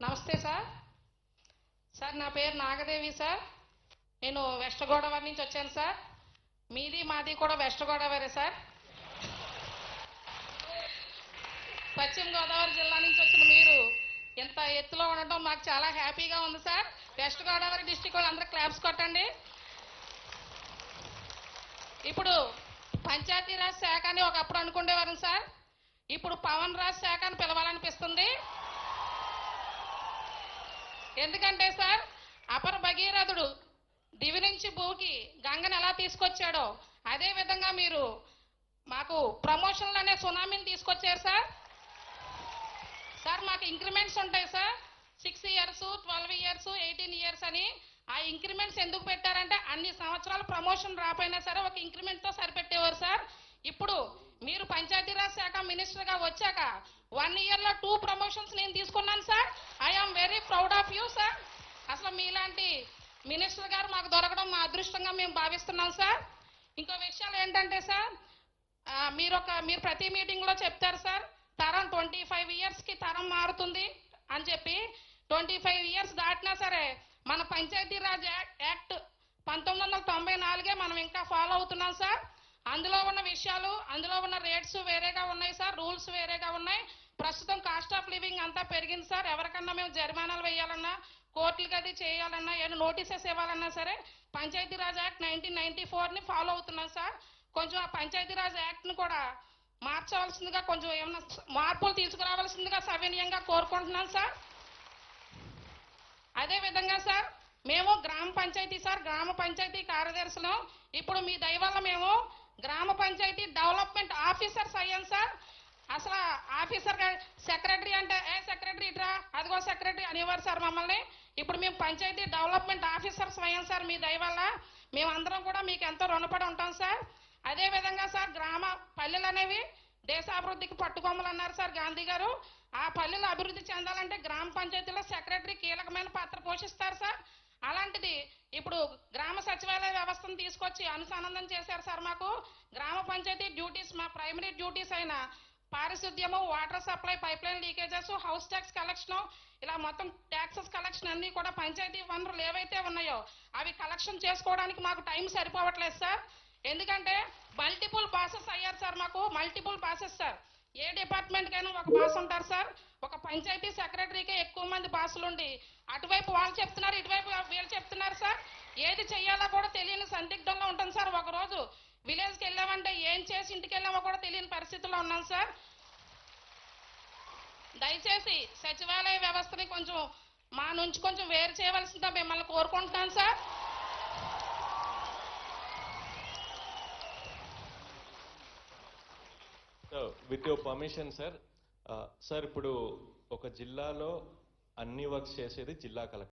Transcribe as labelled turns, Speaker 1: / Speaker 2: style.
Speaker 1: నమస్తే sir. Sir నా పేరు నాగదేవి సార్. నేను వెస్ట్ గోదావరి నుంచి వచ్చాను సార్. మీది మాది కూడా వెస్ట్ గోదావరి సార్. పశ్చిమ గోదావరి జిల్లా నుంచి వచ్చిన మీరు ఇంత ఎత్తులో ఉండటం మాకు చాలా హ్యాపీగా ఉంది సార్. వెస్ట్ గోదావరి డిస్టిక్ వాళ్ళు అందరూ క్లాప్స్ కొట్టండి. ఇప్పుడు పంచాయతీరాజ్ శాఖ అని ఒకప్పుడు అనుకునేవారు సార్. ఇప్పుడు పవన్ రాజ్ శాఖ అని పిలవాలనిపిస్తుంది. ఎందుకంటే సార్, అపర భగీరథుడు దివి నుంచి భూకి గంగను ఎలా తీసుకొచ్చాడో అదే విధంగా మీరు మాకు ప్రమోషన్లు అనే సునామీని తీసుకొచ్చారు సార్. సార్ మాకు ఇంక్రిమెంట్స్ ఉంటాయి సార్. 6 years, 12 years, 18 years అని. ఆ ఇంక్రిమెంట్స్ ఎందుకు పెట్టారంటే అన్ని సంవత్సరాలు ప్రమోషన్ రాపోయినా సరే ఒక ఇంక్రిమెంట్తో సరిపెట్టేవారు సార్. ఇప్పుడు మీరు పంచాయతీరాజ్ శాఖ మినిస్టర్గా వచ్చాక 1 yearలో 2 promotions నేను తీసుకున్నాను sir. I'm very proud of you sir. అసలు మీలాంటి మినిస్టర్ గారు మాకు దొరకడం మా అదృష్టంగా మేము భావిస్తున్నాం సార్. ఇంకో విషయాలు ఏంటంటే సార్, మీరు ప్రతి మీటింగ్లో చెప్తారు సార్, తరం 25 yearsకి తరం మారుతుంది అని చెప్పి. 25 years దాటినా సరే మన పంచాయతీరాజ్ యాక్ట్ 1994 మనం ఇంకా ఫాలో అవుతున్నాం సార్. అందులో ఉన్న విషయాలు, అందులో ఉన్న రేట్స్ వేరేగా ఉన్నాయి సార్, రూల్స్ వేరేగా ఉన్నాయి. ప్రస్తుతం కాస్ట్ ఆఫ్ లివింగ్ అంతా పెరిగింది సార్. ఎవరికన్నా మేము జరిమానాలు వేయాలన్నా, కోర్టులకి అది చేయాలన్నా, ఏమైనా నోటీసెస్ ఇవ్వాలన్నా సరే పంచాయతీరాజ్ యాక్ట్ 1994ని ఫాలో అవుతున్నాం సార్. కొంచెం ఆ పంచాయతీరాజ్ యాక్ట్ని కూడా మార్చవలసిందిగా, కొంచెం ఏమైనా మార్పులు తీసుకురావాల్సిందిగా సవినయంగా కోరుకుంటున్నాం సార్. అదేవిధంగా సార్, మేము గ్రామ పంచాయతీ సార్, గ్రామ పంచాయతీ కార్యదర్శులు. ఇప్పుడు మీ దయ వల్ల మేము గ్రామ పంచాయతీ డెవలప్మెంట్ ఆఫీసర్స్ అయ్యాం సార్. అసలు ఆఫీసర్ సెక్రటరీ అంటే సెక్రటరీ ఇట్రా, అదిగో సెక్రటరీ అనేవారు సార్ మమ్మల్ని. ఇప్పుడు మేము పంచాయతీ డెవలప్మెంట్ ఆఫీసర్స్ అయ్యాం సార్ మీ దయ వల్ల. మేమందరం కూడా మీకు ఎంతో రుణపడి ఉంటాం సార్. అదేవిధంగా సార్, గ్రామ పల్లెలు అనేవి దేశాభివృద్ధికి పట్టుకొమ్మలు అన్నారు సార్ గాంధీ గారు. ఆ పల్లెలు అభివృద్ధి చెందాలంటే గ్రామ పంచాయతీలో సెక్రటరీ కీలకమైన పాత్ర పోషిస్తారు సార్. అలాంటిది ఇప్పుడు గ్రామ సచివాలయ వ్యవస్థను తీసుకొచ్చి అనుసంధానం చేశారు సార్. మాకు గ్రామ పంచాయతీ డ్యూటీస్, మా ప్రైమరీ డ్యూటీస్ అయిన పారిశుద్ధ్యము, water supply, pipe line leakages, house tax collection, ఇలా మొత్తం ట్యాక్సెస్ కలెక్షన్ అన్నీ కూడా పంచాయతీ వనరులు ఏవైతే ఉన్నాయో అవి కలెక్షన్ చేసుకోవడానికి మాకు టైం సరిపోవట్లేదు సార్. ఎందుకంటే మల్టిపుల్ బాసెస్ అయ్యారు సార్. మాకు మల్టిపుల్ బాసెస్ సార్. ఏ డిపార్ట్మెంట్కైనా ఒక బాస్ ఉంటారు సార్. ఒక పంచాయతీ సెక్రటరీకే ఎక్కువ మంది బాసులు ఉండి అటువైపు వాళ్ళు చెప్తున్నారు, ఇటువైపు వీళ్ళు చెప్తున్నారు సార్. ఏది చెయ్యాలో కూడా తెలియని సందిగ్ధంలో ఉంటుంది సార్. ఒకరోజు విలేజ్కి వెళ్ళామంటే ఏం చేసి ఇంటికి వెళ్ళామో కూడా తెలియని పరిస్థితుల్లో ఉన్నాం సార్. దయచేసి సచివాలయ వ్యవస్థని కొంచెం మా నుంచి కొంచెం వేరు చేయవలసిందిగా మిమ్మల్ని కోరుకుంటున్నాను sir.
Speaker 2: With your permission sir, sir ఇప్పుడు ఒక జిల్లాలో అన్ని వర్క్స్ చేసేది జిల్లా కలెక్టర్.